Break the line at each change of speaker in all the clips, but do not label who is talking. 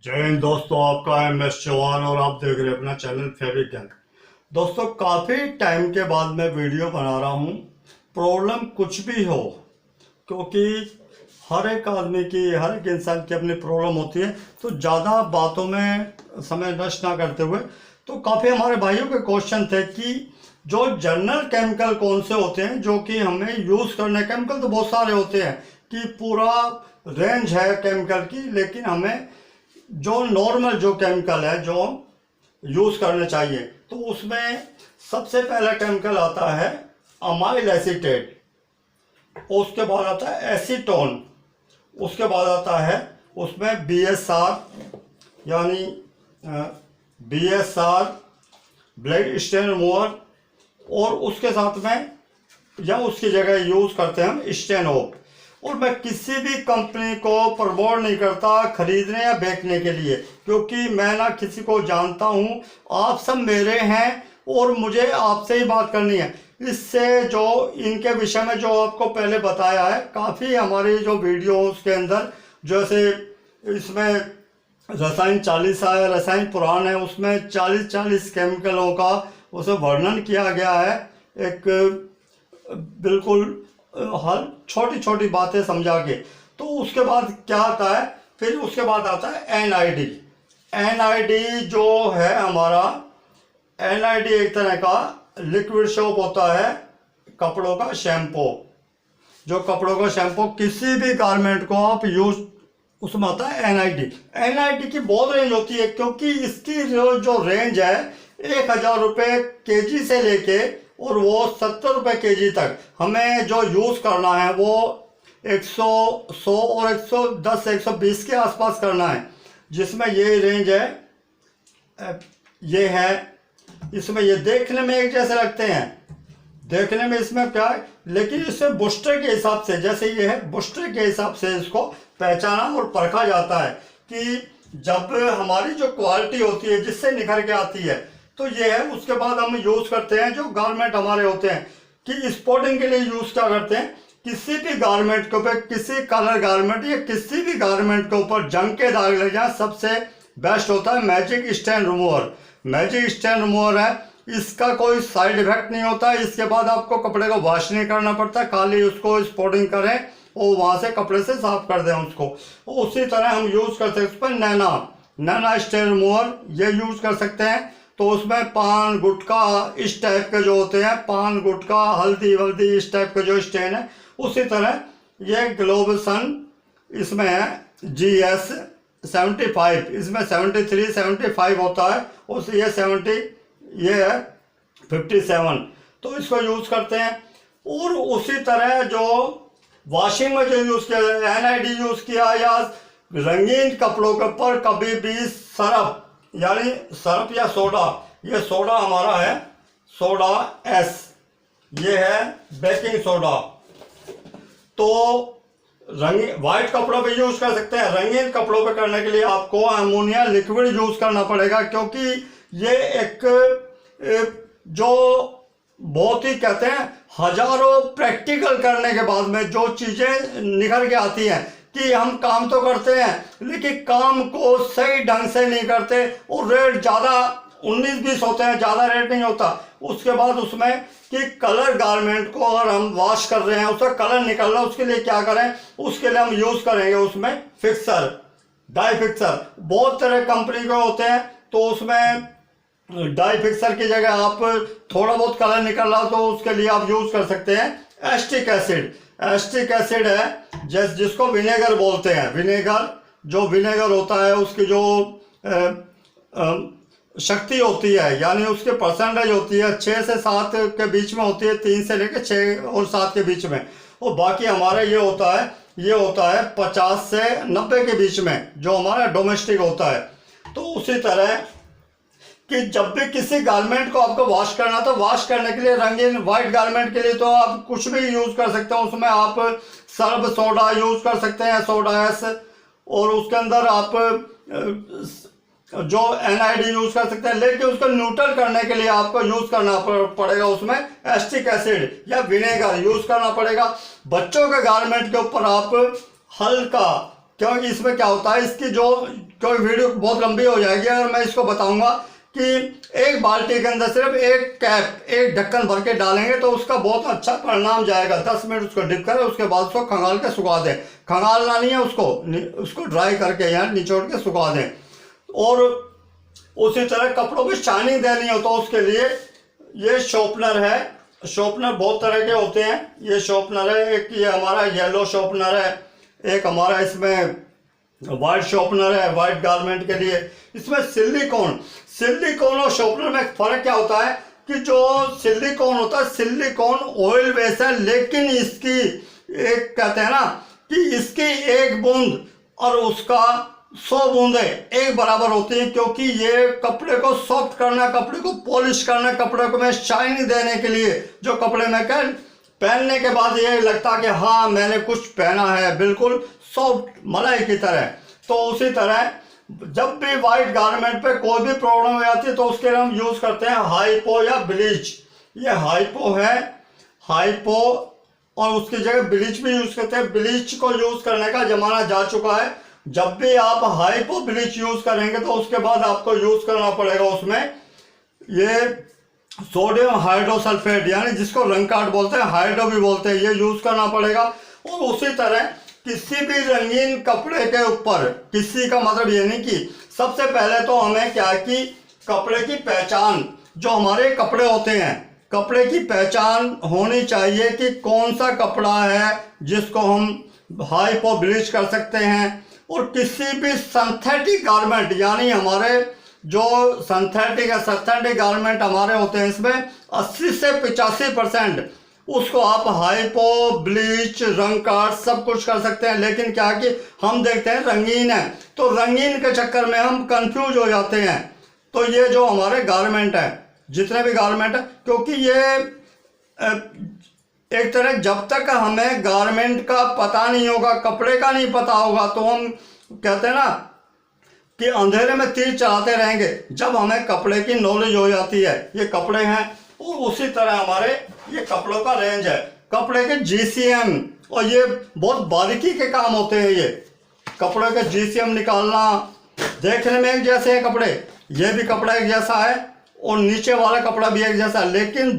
जय हिंद दोस्तों, आपका MS चौहान और आप देख रहे हैं अपना चैनल फैब्रिक गैंग। दोस्तों, काफ़ी टाइम के बाद मैं वीडियो बना रहा हूँ। प्रॉब्लम कुछ भी हो, क्योंकि हर एक आदमी की, हर एक इंसान की अपनी प्रॉब्लम होती है, तो ज़्यादा बातों में समय नष्ट ना करते हुए, तो काफ़ी हमारे भाइयों के क्वेश्चन थे कि जो जनरल केमिकल कौन से होते हैं जो कि हमें यूज़ करने। केमिकल तो बहुत सारे होते हैं कि पूरा रेंज है केमिकल की, लेकिन हमें जो नॉर्मल जो केमिकल है जो यूज़ करने चाहिए, तो उसमें सबसे पहला केमिकल आता है अमाइल एसीटेट, उसके बाद आता है एसीटोन, उसके बाद आता है उसमें BSR, यानी BSR ब्लेड स्टेन रिमूवर, और उसके साथ में या उसकी जगह यूज़ करते हैं हम स्टेनोप। और मैं किसी भी कंपनी को प्रमोट नहीं करता खरीदने या बेचने के लिए, क्योंकि मैं ना किसी को जानता हूँ। आप सब मेरे हैं और मुझे आपसे ही बात करनी है। इससे जो इनके विषय में जो आपको पहले बताया है, काफ़ी हमारी जो वीडियो उसके अंदर, जैसे इसमें रसायन 40 आया, रसायन पुराण है, उसमें 40 केमिकलों का उसे वर्णन किया गया है। एक बिल्कुल हर छोटी छोटी बातें समझा के। तो उसके बाद क्या आता है, फिर उसके बाद आता है NID। NID जो है हमारा, NID एक तरह का लिक्विड सोप होता है, कपड़ों का शैम्पू। जो कपड़ों का शैम्पू किसी भी गारमेंट को आप यूज, उसमें आता है NID की बहुत रेंज होती है, क्योंकि इसकी जो रेंज है 1000 रुपये kg से लेके और वो 70 रुपये kg तक हमें जो यूज़ करना है वो 100, 100 और 110, 120 के आसपास करना है। जिसमें ये रेंज है, ये है। इसमें ये देखने में एक जैसे लगते हैं, देखने में इसमें क्या है, लेकिन इससे बूस्टर के हिसाब से, जैसे ये है बूस्टर के हिसाब से इसको पहचाना और परखा जाता है कि जब हमारी जो क्वालिटी होती है जिससे निखर के आती है, तो ये है। उसके बाद हम यूज़ करते हैं जो गारमेंट हमारे होते हैं, कि स्पोर्टिंग के लिए यूज़ क्या करते हैं, किसी भी गारमेंट के ऊपर, किसी कलर गारमेंट या किसी भी गारमेंट के ऊपर जंग के दाग लग जाए, सबसे बेस्ट होता है magic stain remover. Magic stain remover है, इसका कोई साइड इफेक्ट नहीं होता। इसके बाद आपको कपड़े को वॉश नहीं करना पड़ता, खाली उसको स्पोर्टिंग करें और वहाँ से कपड़े से साफ कर दें उसको। उसी तरह हम यूज़ कर सकते हैं उस पर नैना स्टेन रिमूवर, ये यूज़ कर सकते हैं। तो उसमें पान गुटखा इस टाइप के जो होते हैं, पान गुटखा हल्दी वल्दी इस टाइप के जो स्टेन है, उसी तरह ये ग्लोबसन इसमें है GS 75, इसमें 73, 75 होता है, उस ये 70, ये है 57। तो इसको यूज़ करते हैं। और उसी तरह जो वॉशिंग में जो यूज़ किया NID यूज़ किया, या रंगीन कपड़ों के ऊपर कभी भी सरफ, यानी सरफ या सोडा, ये सोडा हमारा है सोडा S, ये है बेकिंग सोडा। तो रंगीन वाइट कपड़ों पे यूज कर सकते हैं। रंगीन कपड़ों पे करने के लिए आपको अमोनिया लिक्विड यूज करना पड़ेगा, क्योंकि ये एक जो बहुत ही कहते हैं हजारों प्रैक्टिकल करने के बाद में जो चीजें निखर के आती हैं, कि हम काम तो करते हैं लेकिन काम को सही ढंग से नहीं करते, और रेट ज़्यादा 19-20 होते हैं, ज़्यादा रेट नहीं होता। उसके बाद उसमें कि कलर गारमेंट को अगर हम वॉश कर रहे हैं, उसका कलर निकल रहा है, उसके लिए क्या करें, उसके लिए हम यूज़ करेंगे उसमें फिक्सर, डाई फिक्सर। बहुत तरह कंपनी के होते हैं, तो उसमें डाई फिक्सर की जगह आप थोड़ा बहुत कलर निकल रहा हो तो उसके लिए आप यूज़ कर सकते हैं एस्टिक एसिड। एस्टिक एसिड है जिसको विनेगर बोलते हैं। विनेगर, जो विनेगर होता है उसकी जो शक्ति होती है, यानी उसके परसेंटेज होती है 6 से 7 के बीच में होती है, 3 से लेकर 6 और 7 के बीच में। और बाकी हमारा ये होता है 50 से 90 के बीच में, जो हमारा डोमेस्टिक होता है। तो उसी तरह कि जब भी किसी गारमेंट को आपको वॉश करना, तो वॉश करने के लिए रंगीन वाइट गारमेंट के लिए तो आप कुछ भी यूज़ कर सकते हो। उसमें आप सर्फ सोडा यूज़ कर सकते हैं, सोडा S, और उसके अंदर आप जो NID यूज़ कर सकते हैं। लेकिन उसको न्यूट्रल करने के लिए आपको यूज़ करना पड़ेगा उसमें एस्टिक एसिड या विनेगर यूज़ करना पड़ेगा। बच्चों के गारमेंट के ऊपर आप हल्का, क्योंकि इसमें क्या होता है, इसकी जो क्योंकि वीडियो बहुत लंबी हो जाएगी अगर मैं इसको बताऊंगा कि एक बाल्टी के अंदर सिर्फ एक कैप, एक ढक्कन भर के डालेंगे तो उसका बहुत अच्छा परिणाम जाएगा। 10 मिनट उसको डिप करें, उसके बाद उसको खंगाल के सुखा दें। खंगालना नहीं है उसको ड्राई करके या निचोड़ के सुखा दें। और उसी तरह कपड़ों में शाइनिंग देनी हो तो उसके लिए ये शॉर्पनर है। शॉर्पनर बहुत तरह के होते हैं। ये शॉर्पनर है, एक ये हमारा येलो शॉर्पनर है, एक हमारा इसमें वाइट शॉर्पनर है वाइट गारमेंट के लिए। इसमें सिलिकॉन और शॉर्पनर में फर्क क्या होता है कि जो सिलिकॉन होता है, सिलिकॉन ऑयल बेस है, लेकिन इसकी एक कहते हैं ना कि इसकी एक बूंद और उसका 100 बूंदें एक बराबर होती हैं, क्योंकि ये कपड़े को सॉफ्ट करना, कपड़े को पॉलिश करना, कपड़े को में शाइनिंग देने के लिए, जो कपड़े में पहनने के बाद ये लगता है कि हाँ मैंने कुछ पहना है, बिल्कुल सॉफ्ट मलाई की तरह। तो उसी तरह जब भी वाइट गारमेंट पे कोई भी प्रॉब्लम हो जाती है तो उसके लिए हम यूज़ करते हैं हाइपो या ब्लीच। ये हाइपो है, हाइपो, और उसकी जगह ब्लीच भी यूज़ करते हैं। ब्लीच को यूज़ करने का ज़माना जा चुका है। जब भी आप हाइपो ब्लीच यूज़ करेंगे तो उसके बाद आपको यूज़ करना पड़ेगा उसमें ये सोडियम हाइड्रोसल्फेट, यानी जिसको रंगकाट बोलते हैं, हाइड्रो भी बोलते हैं, ये यूज़ करना पड़ेगा। और उसी तरह किसी भी रंगीन कपड़े के ऊपर, किसी का मतलब ये नहीं कि सबसे पहले तो हमें क्या है कि कपड़े की पहचान, जो हमारे कपड़े होते हैं, कपड़े की पहचान होनी चाहिए कि कौन सा कपड़ा है जिसको हम हाइपो ब्लीच कर सकते हैं। और किसी भी सिंथेटिक गारमेंट, यानी हमारे जो सिंथेटिक गारमेंट हमारे होते हैं, इसमें 80 से 85% उसको आप हाइपो ब्लीच रंग काट सब कुछ कर सकते हैं। लेकिन क्या कि हम देखते हैं रंगीन है, तो रंगीन के चक्कर में हम कंफ्यूज हो जाते हैं। तो ये जो हमारे गारमेंट है, जितने भी गारमेंट है, क्योंकि ये एक तरह जब तक हमें गारमेंट का पता नहीं होगा, कपड़े का नहीं पता होगा, तो हम कहते हैं ना कि अंधेरे में तीर चलाते रहेंगे। जब हमें कपड़े की नॉलेज हो जाती है, ये कपड़े हैं, और उसी तरह हमारे ये कपड़ों का रेंज है, कपड़े के GCM, और ये बहुत बारीकी के काम होते हैं। ये कपड़े के GCM निकालना, देखने में एक जैसे हैं कपड़े, ये भी कपड़ा एक जैसा है और नीचे वाला कपड़ा भी एक जैसा है, लेकिन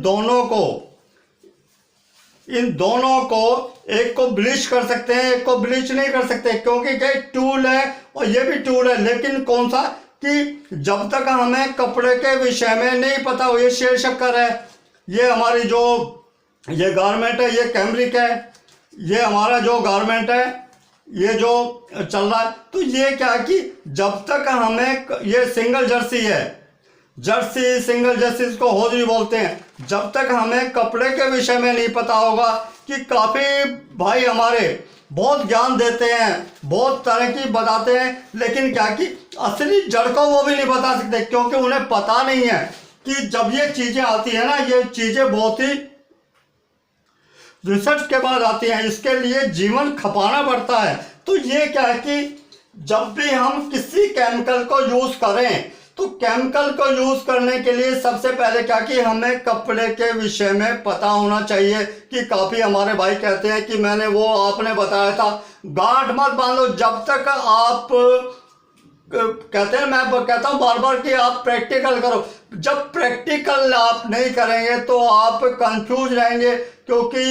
इन दोनों को एक को ब्लीच कर सकते हैं, एक को ब्लीच नहीं कर सकते, क्योंकि क्या टूल है और ये भी टूल है। लेकिन कौन सा कि जब तक हमें कपड़े के विषय में नहीं पता हो, ये शेर शक्कर है, ये हमारी जो ये गारमेंट है, ये कैमरिक है, ये हमारा जो गारमेंट है, ये जो चल रहा है, तो ये क्या है कि जब तक हमें, ये सिंगल जर्सी है, जर्सी सिंगल जर्सी इसको होजरी बोलते हैं, जब तक हमें कपड़े के विषय में नहीं पता होगा कि काफ़ी भाई हमारे बहुत ज्ञान देते हैं, बहुत तरह की बताते हैं, लेकिन क्या कि असली जड़ को वो भी नहीं बता सकते, क्योंकि उन्हें पता नहीं है कि जब ये चीज़ें आती है ना, ये चीज़ें बहुत ही रिसर्च के बाद आती हैं, इसके लिए जीवन खपाना पड़ता है। तो ये क्या है कि जब भी हम किसी केमिकल को यूज़ करें, तो केमिकल को यूज़ करने के लिए सबसे पहले क्या कि हमें कपड़े के विषय में पता होना चाहिए। कि काफ़ी हमारे भाई कहते हैं कि मैंने वो आपने बताया था, गांठ मत बांधो जब तक आप कहते हैं, मैं कहता हूँ बार बार कि आप प्रैक्टिकल करो। जब प्रैक्टिकल आप नहीं करेंगे तो आप कंफ्यूज रहेंगे, क्योंकि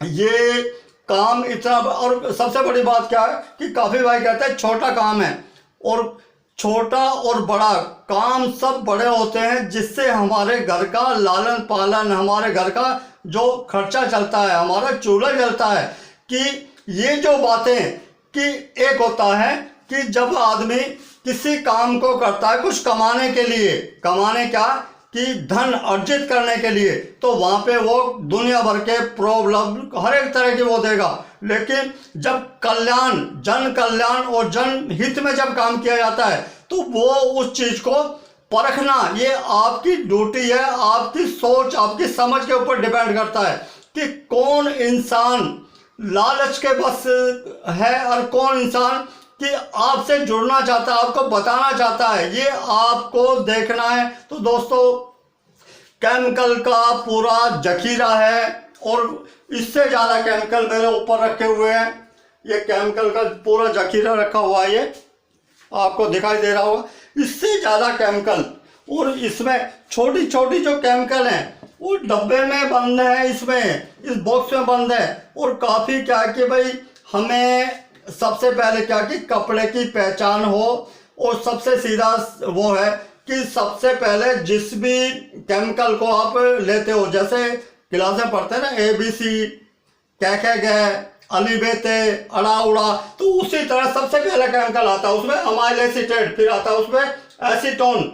ये काम इतना, और सबसे बड़ी बात क्या है कि काफ़ी भाई कहते हैं छोटा काम है, और छोटा और बड़ा काम सब बड़े होते हैं, जिससे हमारे घर का लालन पालन, हमारे घर का जो खर्चा चलता है, हमारा चूल्हा जलता है। कि ये जो बातें कि एक होता है कि जब आदमी किसी काम को करता है कुछ कमाने के लिए, कमाने क्या कि धन अर्जित करने के लिए, तो वहाँ पे वो दुनिया भर के प्रॉब्लम हर एक तरह की वो देगा। लेकिन जब कल्याण, जन कल्याण और जन हित में जब काम किया जाता है, तो वो उस चीज़ को परखना, ये आपकी ड्यूटी है, आपकी सोच, आपकी समझ के ऊपर डिपेंड करता है कि कौन इंसान लालच के बस है और कौन इंसान कि आपसे जुड़ना चाहता है, आपको बताना चाहता है, ये आपको देखना है। तो दोस्तों, केमिकल का पूरा जखीरा है, और इससे ज़्यादा केमिकल मेरे ऊपर रखे हुए हैं। ये केमिकल का पूरा जखीरा रखा हुआ है। आपको दिखाई दे रहा होगा, इससे ज़्यादा केमिकल। और इसमें छोटी छोटी जो केमिकल हैं वो डब्बे में बंद है, इसमें इस बॉक्स में बंद है। और काफ़ी क्या कि भाई हमें सबसे पहले क्या कि कपड़े की पहचान हो, और सबसे सीधा वो है कि सबसे पहले जिस भी केमिकल को आप लेते हो, जैसे क्लास में पढ़ते हैं ना ABC, क्या गए, अली बेते, अड़ा उड़ा, तो उसी तरह सबसे पहले केमिकल आता है उसमें अमाइल एसीटेट, फिर आता है उसमें एसीटोन,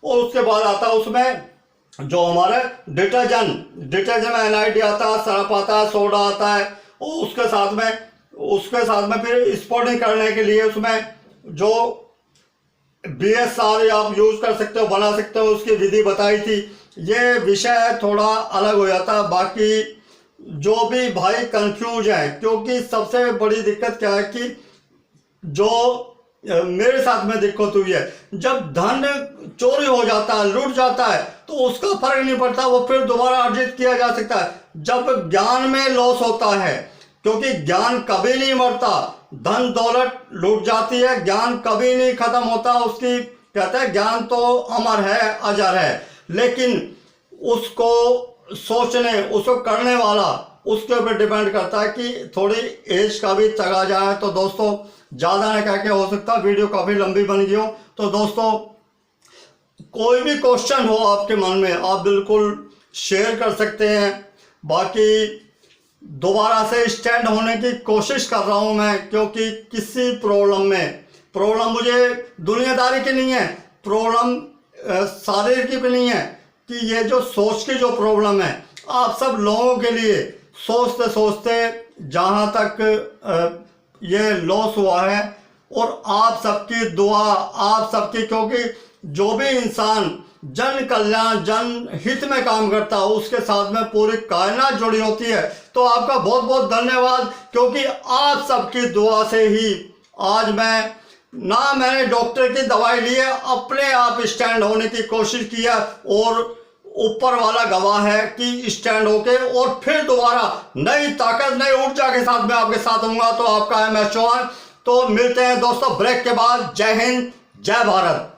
और उसके बाद आता है उसमें जो हमारे डिटर्जेंट में NID आता है, सरफ आता है, सोडा आता है, और उसके साथ में फिर स्पॉटिंग करने के लिए उसमें जो BSR आप यूज कर सकते हो, बना सकते हो, उसकी विधि बताई थी। ये विषय थोड़ा अलग हो जाता है। बाकी जो भी भाई कंफ्यूज है, क्योंकि सबसे बड़ी दिक्कत क्या है कि जो मेरे साथ में दिक्कत हुई है, जब धन चोरी हो जाता है, लूट जाता है, तो उसका फर्क नहीं पड़ता, वो फिर दोबारा अर्जित किया जा सकता है। जब ज्ञान में लॉस होता है, क्योंकि ज्ञान कभी नहीं मरता, धन दौलत लूट जाती है, ज्ञान कभी नहीं खत्म होता। उसकी कहते हैं ज्ञान तो अमर है, अजर है, लेकिन उसको सोचने, उसको करने वाला, उसके ऊपर डिपेंड करता है कि थोड़ी एज का भी तगा जाए। तो दोस्तों ज़्यादा ना क्या हो सकता, वीडियो काफ़ी लंबी बन गई हो। तो दोस्तों कोई भी क्वेश्चन हो आपके मन में, आप बिल्कुल शेयर कर सकते हैं। बाकी दोबारा से स्टैंड होने की कोशिश कर रहा हूं मैं, क्योंकि किसी प्रॉब्लम मुझे दुनियादारी की नहीं है, प्रॉब्लम शारीरिक की भी नहीं है, कि ये जो सोच की जो प्रॉब्लम है, आप सब लोगों के लिए सोचते सोचते जहां तक ये लॉस हुआ है, और आप सबकी दुआ, आप सबकी, क्योंकि जो भी इंसान जन कल्याण, जन हित में काम करता है, उसके साथ में पूरी कायनात जुड़ी होती है। तो आपका बहुत बहुत धन्यवाद, क्योंकि आप सबकी दुआ से ही आज मैंने डॉक्टर की दवाई ली है, अपने आप स्टैंड होने की कोशिश की है, और ऊपर वाला गवाह है कि स्टैंड होके और फिर दोबारा नई ताकत, नई ऊर्जा के साथ मैं आपके साथ हूँगा। तो आपका MS चौहान। तो मिलते हैं दोस्तों ब्रेक के बाद। जय हिंद, जय भारत।